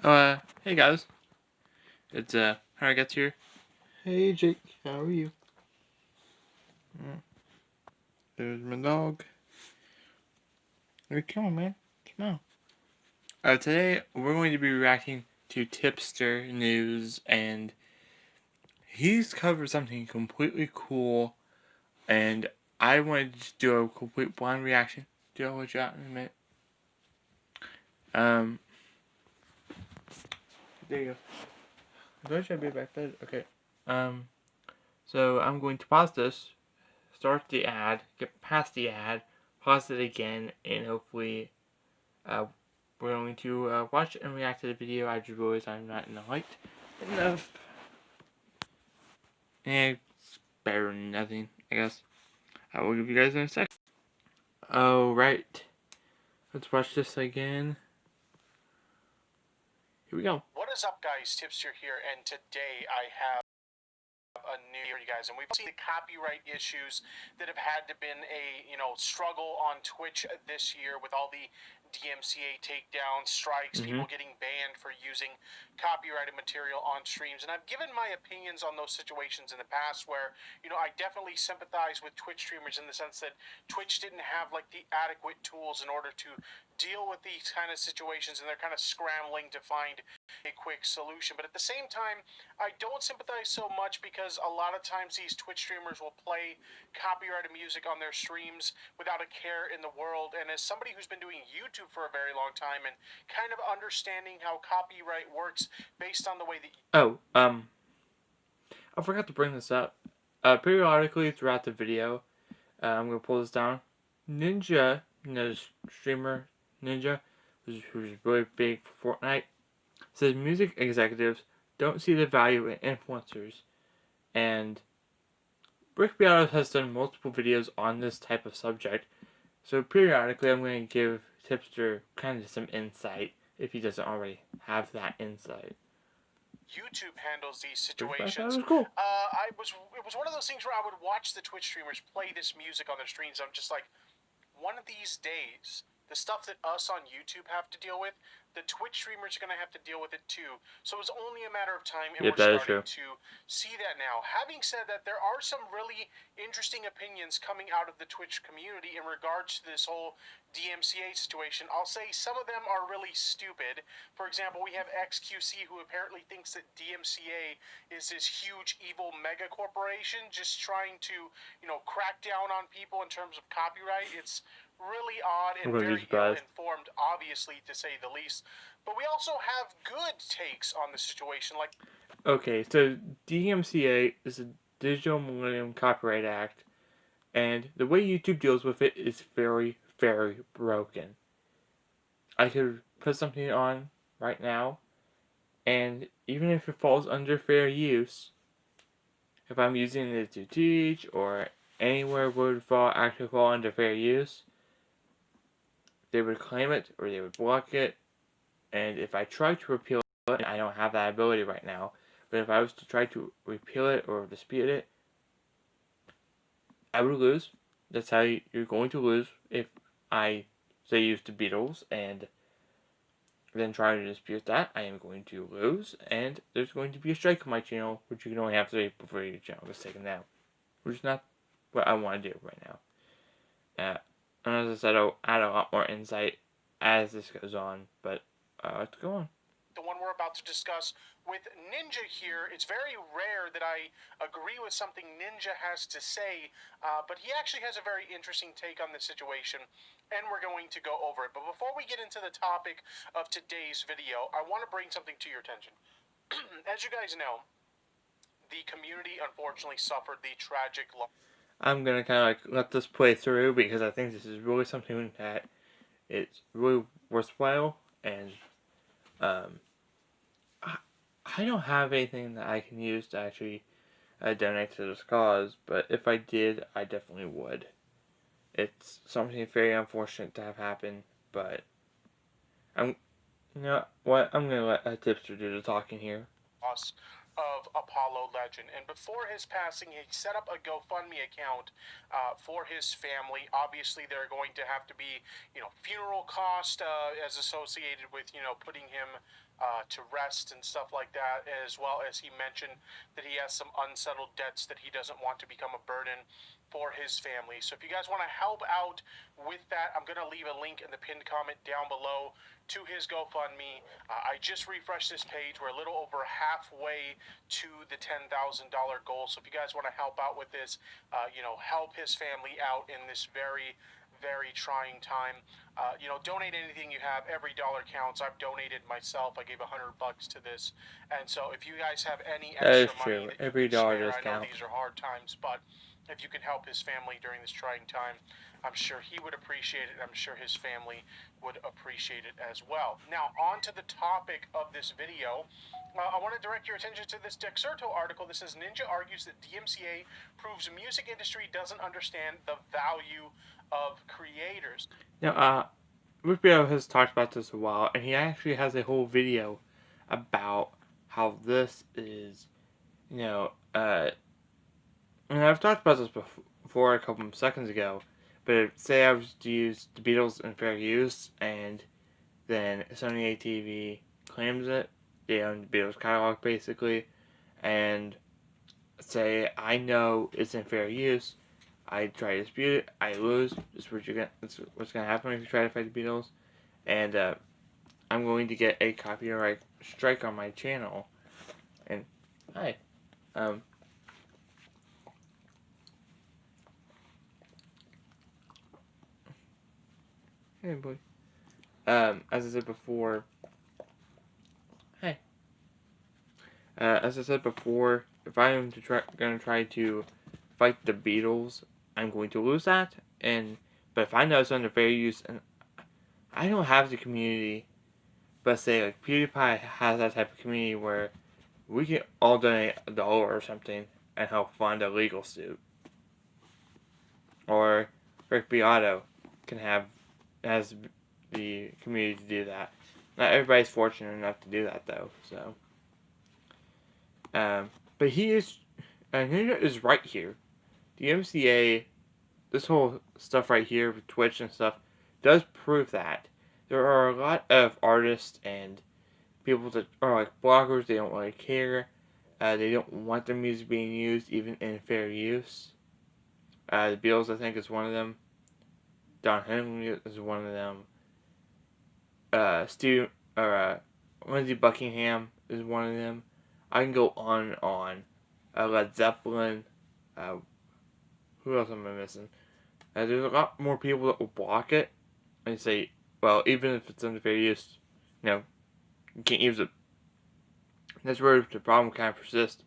Hey guys. It's how I get here. Hey Jake, how are you? There's my dog. Hey, come on, man. Come on. Today we're going to be reacting to Tipster news, and he's covered something completely cool, and I wanted to just do a complete blind reaction. Do I'll let you out in a minute. There you go. Do I should be back there? Okay. So I'm going to pause this, start the ad, get past the ad, pause it again, and hopefully we're going to watch and react to the video. I just realized I'm not in the light enough. And it's better than nothing, I guess. I will give you guys in a sec. Oh, right. Let's watch this again. Here we go. What is up, guys? Tipster here, and today I have a new for you guys, and we've seen the copyright issues that have had to been a struggle on Twitch this year with all the DMCA takedowns, strikes, people getting banned for using copyrighted material on streams. And I've given my opinions on those situations in the past where, I definitely sympathize with Twitch streamers in the sense that Twitch didn't have like the adequate tools in order to deal with these kind of situations, and they're kind of scrambling to find a quick solution. But at the same time, I don't sympathize so much because a lot of times these Twitch streamers will play copyrighted music on their streams without a care in the world. And as somebody who's been doing YouTube for a very long time and kind of understanding how copyright works based on the way that... I forgot to bring this up. Periodically throughout the video, I'm going to pull this down. Ninja, streamer Ninja, who's really big for Fortnite, says music executives don't see the value in influencers. And Brick Beatos has done multiple videos on this type of subject, so periodically I'm going to give Tipster kind of some insight if he doesn't already have that insight. YouTube handles these situations. Was cool. It was one of those things where I would watch the Twitch streamers play this music on their streams. I'm just like, one of these days, the stuff that us on YouTube have to deal with, the Twitch streamers are going to have to deal with it too. So it's only a matter of time, and we're starting to see that now. Having said that, there are some really interesting opinions coming out of the Twitch community in regards to this whole DMCA situation. I'll say some of them are really stupid. For example, we have XQC, who apparently thinks that DMCA is this huge evil mega corporation just trying to, crack down on people in terms of copyright. It's really odd and very ill-informed, obviously, to say the least. But we also have good takes on the situation, like... Okay, so DMCA is a Digital Millennium Copyright Act, and the way YouTube deals with it is very, very broken. I could put something on right now, and even if it falls under fair use, if I'm using it to teach or anywhere would actually fall under fair use, they would claim it or they would block it. And if I try to repeal it, I don't have that ability right now, but if I was to try to repeal it or dispute it, I would lose. That's how you're going to lose if I say use the Beatles and then try to dispute that. I am going to lose, and there's going to be a strike on my channel, which you can only have to say before your channel gets taken down, which is not what I want to do right now. And as I said, I'll add a lot more insight as this goes on, but let's go on. The one we're about to discuss with Ninja here, it's very rare that I agree with something Ninja has to say, but he actually has a very interesting take on the situation, and we're going to go over it. But before we get into the topic of today's video, I want to bring something to your attention. As you guys know, the community unfortunately suffered the tragic loss. I'm going to kind of let this play through because I think this is really something that it's really worthwhile, and I don't have anything that I can use to actually donate to this cause, but if I did, I definitely would. It's something very unfortunate to have happen, but you know what? I'm gonna let a Tipster do the talking here. Of Apollo Legend, and before his passing, he set up a GoFundMe account for his family. Obviously, there are going to have to be, funeral costs as associated with, putting him to rest and stuff like that, as well as he mentioned that he has some unsettled debts that he doesn't want to become a burden for his family. So if you guys want to help out with that, I'm going to leave a link in the pinned comment down below to his GoFundMe. I just refreshed this page. We're a little over halfway to the $10,000 goal. So if you guys want to help out with this, help his family out in this very, very trying time. Donate anything you have. Every dollar counts. I've donated myself. I gave $100 to this, and so if you guys have any extra money that Every you can dollar spare, does I know count. these are hard times, but if you can help his family during this trying time, I'm sure he would appreciate it. I'm sure his family would appreciate it as well. Now, on to the topic of this video. I want to direct your attention to this Dexerto article. This says Ninja argues that DMCA proves music industry doesn't understand the value of creators. Now, Rubio has talked about this a while, and he actually has a whole video about how this is, and I've talked about this before a couple of seconds ago, but say I was to use the Beatles in fair use, and then Sony ATV claims it, they own the Beatles catalog basically, and say I know it's in fair use, I try to dispute it, I lose. That's what's gonna happen if you try to fight the Beatles, and I'm going to get a copyright strike on my channel. And hi, hey boy. As I said before, hi. As I said before, if I am gonna try to fight the Beatles, I'm going to lose that. But if I know it's under fair use, and I don't have the community, but say like PewDiePie has that type of community where we can all donate $1 or something and help fund a legal suit. Or Rick Beato has the community to do that. Not everybody's fortunate enough to do that though. So, but Ninja is right here. The MCA, this whole stuff right here with Twitch and stuff, does prove that there are a lot of artists and people that are like bloggers. They don't really care. They don't want their music being used even in fair use. The Beatles, I think, is one of them. Don Henley is one of them. Lindsey Buckingham is one of them. I can go on and on. Led Zeppelin. Who else am I missing? There's a lot more people that will block it and say, well, even if it's under fair use, you can't use it. That's where the problem kind of persists.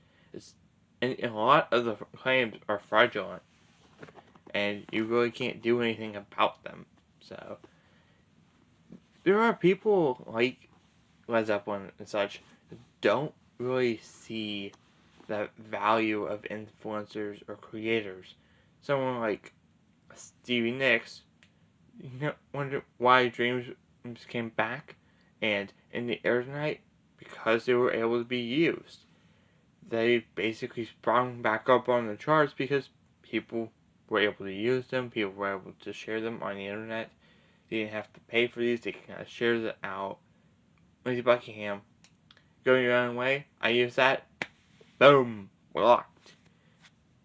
And a lot of the claims are fraudulent, and you really can't do anything about them. So there are people like Led Zeppelin and such that don't really see the value of influencers or creators. Someone like Stevie Nicks, wonder why Dreams came back, and in the air tonight, because they were able to be used. They basically sprung back up on the charts because people were able to use them, people were able to share them on the internet. They didn't have to pay for these, they can kind of share them out. Lindsey Buckingham, Going Your Own Way, I use that, boom, blocked.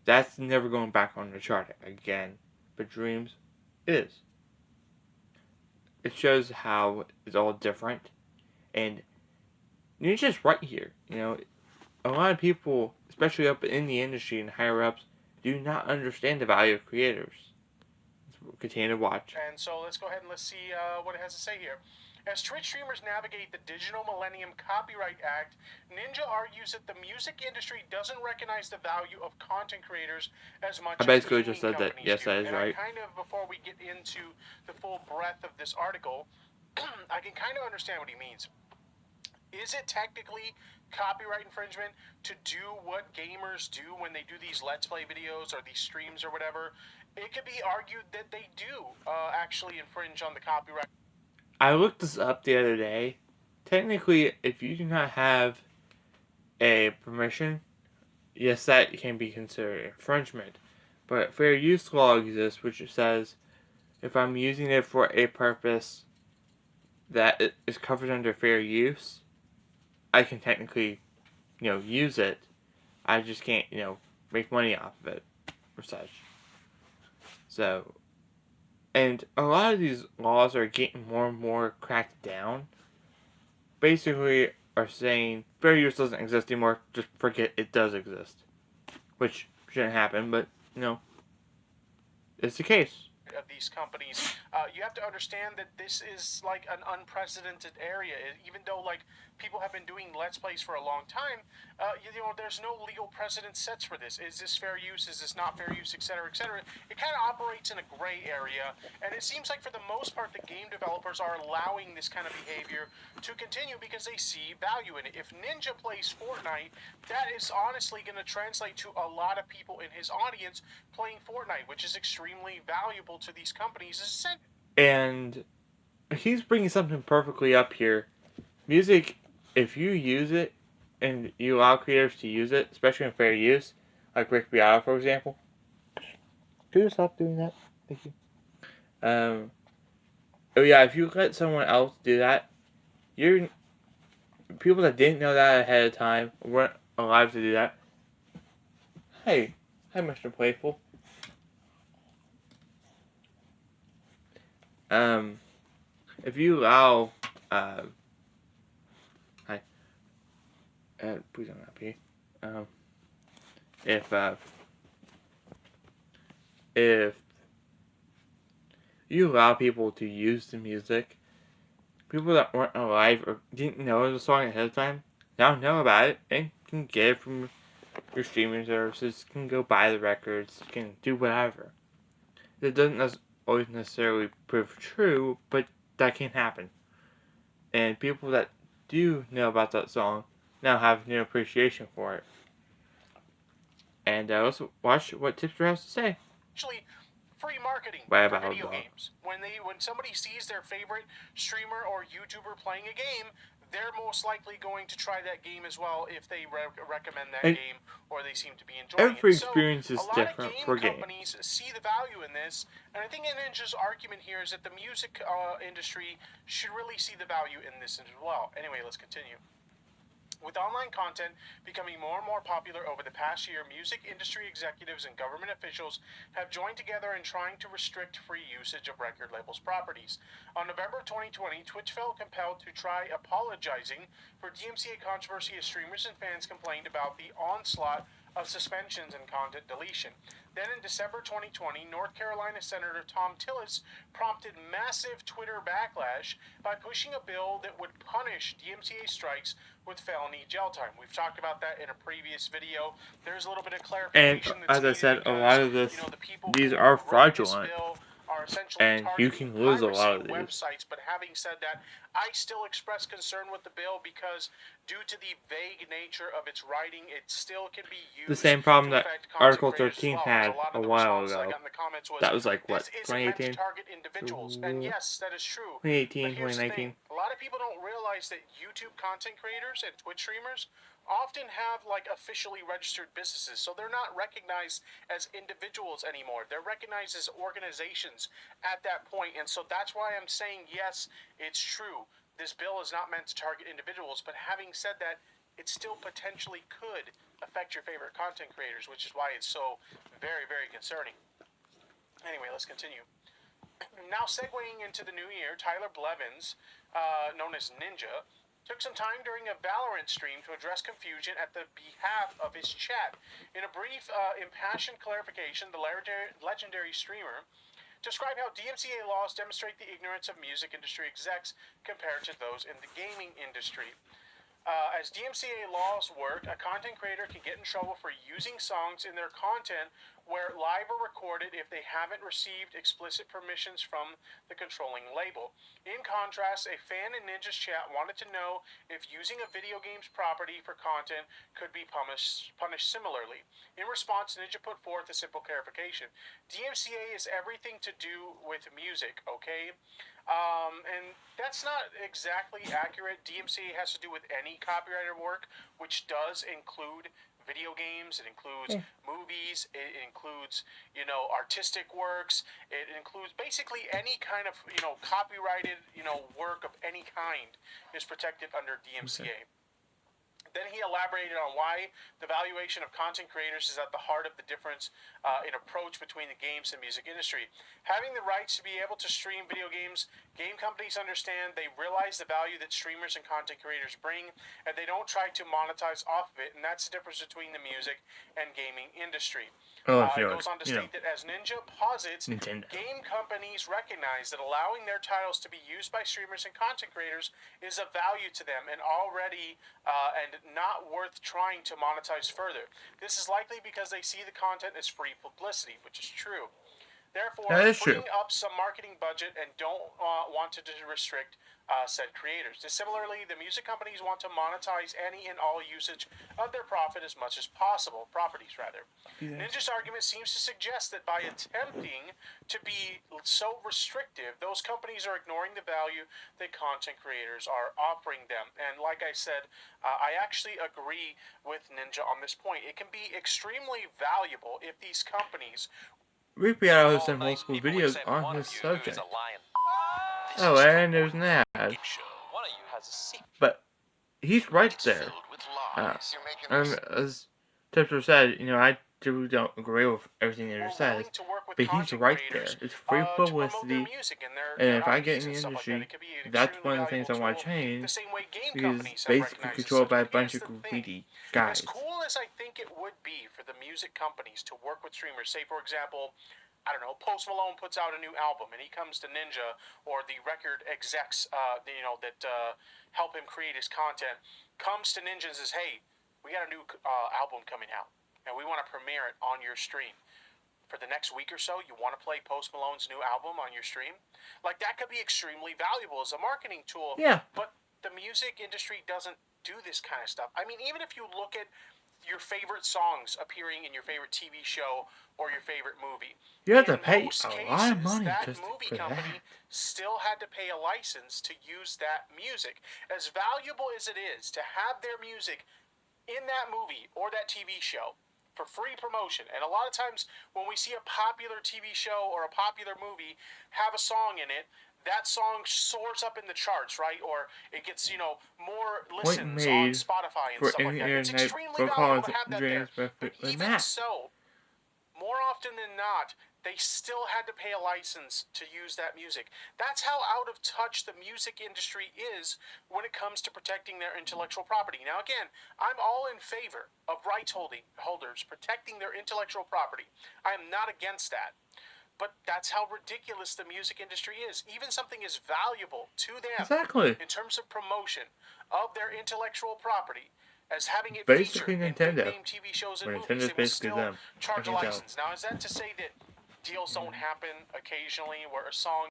That's never going back on the chart again. But Dreams is. It shows how it's all different. And Ninja's right here. A lot of people, especially up in the industry and higher ups, do not understand the value of creators. Let's continue to watch. And so let's go ahead and let's see what it has to say here. As Twitch streamers navigate the Digital Millennium Copyright Act, Ninja argues that the music industry doesn't recognize the value of content creators as much I basically just said that. Yes, that is right. Before we get into the full breadth of this article, I can kind of understand what he means. Is it technically copyright infringement to do what gamers do when they do these Let's Play videos or these streams or whatever? It could be argued that they do actually infringe on the copyright. I looked this up the other day. Technically, if you do not have a permission, yes, that can be considered infringement. But fair use law exists, which says if I'm using it for a purpose that is covered under fair use, I can technically, use it. I just can't, make money off of it or such. So, and a lot of these laws are getting more and more cracked down. Basically, are saying fair use doesn't exist anymore. Just forget it does exist, which shouldn't happen, but it's the case. Of these companies, you have to understand that this is like an unprecedented area. Even though like people have been doing Let's Plays for a long time, there's no legal precedent sets for this. Is this fair use? Is this not fair use? Etc. Etc. It kind of operates in a gray area, and it seems like for the most part, the game developers are allowing this kind of behavior to continue because they see value in it. If Ninja plays Fortnite, that is honestly going to translate to a lot of people in his audience playing Fortnite, which is extremely valuable to these companies. And he's bringing something perfectly up here. Music, if you use it and you allow creators to use it, especially in fair use, like Rick Beato, for example. Could you stop doing that? Thank you. Oh yeah, if you let someone else do that, you're people that didn't know that ahead of time weren't alive to do that. Hey, Mr. Playful. If you allow, hi, please don't not pee. If you allow people to use the music, people that weren't alive or didn't know the song ahead of time now know about it and can get it from your streaming services, can go buy the records, can do whatever. It doesn't always necessarily prove true, but that can happen. And people that do know about that song now have new appreciation for it. And let's watch what Tipster has to say. Actually, free marketing Why for about video dog? games. When somebody sees their favorite streamer or YouTuber playing a game, they're most likely going to try that game as well if they recommend that game or they seem to be enjoying every it. experience is a lot different of game for companies see the value in this, and I think Ninja's argument here is that the music industry should really see the value in this as well. Anyway, let's continue. With online content becoming more and more popular over the past year, music industry executives and government officials have joined together in trying to restrict free usage of record labels' properties. On November 2020, Twitch felt compelled to try apologizing for DMCA controversy as streamers and fans complained about the onslaught of suspensions and content deletion. Then in December 2020, North Carolina Senator Tom Tillis prompted massive Twitter backlash by pushing a bill that would punish DMCA strikes with felony jail time. We've talked about that in a previous video. There's a little bit of clarification. And as I said, a lot of this, these are fraudulent, are essentially and you can lose a lot of these. Websites. But having said that, I still express concern with the bill because due to the vague nature of its writing, it still can be used. The same problem that Article 13 had a while ago. That was like what, 2018? Target individuals. And yes, that is true. 2018, 2019. A lot of people don't realize that YouTube content creators and Twitch streamers often have like officially registered businesses, so they're not recognized as individuals anymore. They're recognized as organizations at that point, and so that's why I'm saying yes, it's true. This bill is not meant to target individuals, but having said that, it still potentially could affect your favorite content creators, which is why it's so very, very concerning. Anyway, let's continue. Now segueing into the new year, Tyler Blevins, known as Ninja, took some time during a Valorant stream to address confusion at the behalf of his chat. In a brief, impassioned clarification, the legendary streamer described how DMCA laws demonstrate the ignorance of music industry execs compared to those in the gaming industry. As DMCA laws work, a content creator can get in trouble for using songs in their content where live or recorded if they haven't received explicit permissions from the controlling label. In contrast, a fan in Ninja's chat wanted to know if using a video game's property for content could be punished similarly. In response, Ninja put forth a simple clarification. DMCA is everything to do with music, okay? And that's not exactly accurate. DMCA has to do with any copyrighted work, which does include video games, it includes movies, it includes, artistic works, it includes basically any kind of, copyrighted, work of any kind is protected under DMCA. Then he elaborated on why the valuation of content creators is at the heart of the difference in approach between the games and music industry. Having the rights to be able to stream video games, game companies understand, they realize the value that streamers and content creators bring, and they don't try to monetize off of it, and that's the difference between the music and gaming industry. Oh, It sure. goes on to state that as Ninja posits, Nintendo. game companies recognize that allowing their titles to be used by streamers and content creators is of value to them and already and not worth trying to monetize further. This is likely because they see the content as free publicity, which is true. Therefore, freeing up some marketing budget and don't want to restrict said creators. Similarly, the music companies want to monetize any and all usage of their properties as much as possible. Ninja's argument seems to suggest that by attempting to be so restrictive, those companies are ignoring the value that content creators are offering them. And like I said, I actually agree with Ninja on this point. It can be extremely valuable if these companies Rick Beato has done multiple videos on this subject. Oh, and there's an ad. But he's right there. As Tipster said, I don't agree with everything Ninja says, but he's right there. It's free publicity, and if I get in the industry, that's one of the things I want to change, because it's basically controlled by a bunch of greedy guys. As cool as I think it would be for the music companies to work with streamers, say for example, I don't know, Post Malone puts out a new album and he comes to Ninja or the record execs, that help him create his content, comes to Ninja and says, hey, we got a new album coming out and we want to premiere it on your stream. For the next week or so, you want to play Post Malone's new album on your stream? Like, that could be extremely valuable as a marketing tool. Yeah. But the music industry doesn't do this kind of stuff. I mean, even if you look at your favorite songs appearing in your favorite TV show or your favorite movie, you have to pay a lot of money that just movie for company that. still had to pay a license to use that music. As valuable as it is to have their music in that movie or that TV show for free promotion, and a lot of times when we see a popular TV show or a popular movie have a song in it, that song soars up in the charts, right? Or it gets, more listens on Spotify and stuff like that. It's extremely valuable to have that there. But even so, more often than not, they still had to pay a license to use that music. That's how out of touch the music industry is when it comes to protecting their intellectual property. Now again, I'm all in favor of rights holders protecting their intellectual property. I am not against that. But that's how ridiculous the music industry is. Even something as valuable to them in terms of promotion of their intellectual property as having it basically featured Nintendo. in big-name TV shows and movies, they will still charge a license. Now, is that to say that deals don't happen occasionally where a song,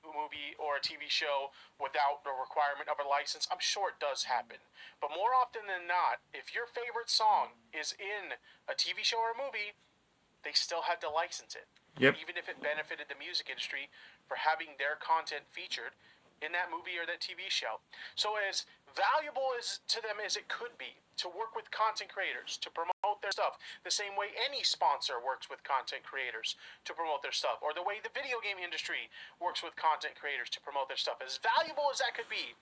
movie, or a TV show without the requirement of a license? I'm sure it does happen. But more often than not, if your favorite song is in a TV show or a movie, they still had to license it. Yep. Even if it benefited the music industry for having their content featured in that movie or that TV show. So as valuable as to them as it could be to work with content creators to promote their stuff, the same way any sponsor works with content creators to promote their stuff, or the way the video game industry works with content creators to promote their stuff, as valuable as that could be,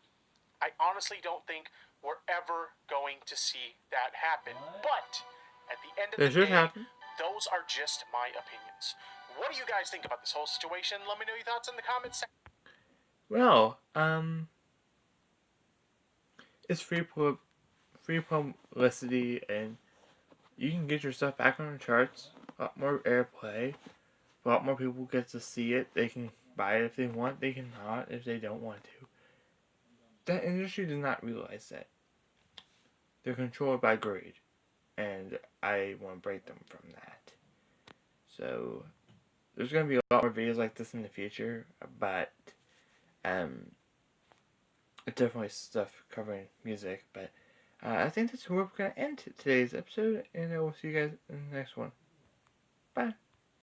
I honestly don't think we're ever going to see that happen. But at the end of the day, those are just my opinions. What do you guys think about this whole situation? Let me know your thoughts in the comments section. Well, it's free publicity, and you can get your stuff back on the charts. A lot more airplay. A lot more people get to see it. They can buy it if they want. They can not if they don't want to. That industry does not realize that. They're controlled by greed, and I want to break them from that. So, there's going to be a lot more videos like this in the future, but definitely stuff covering music, but I think that's where we're going to end today's episode, and I will see you guys in the next one. Bye.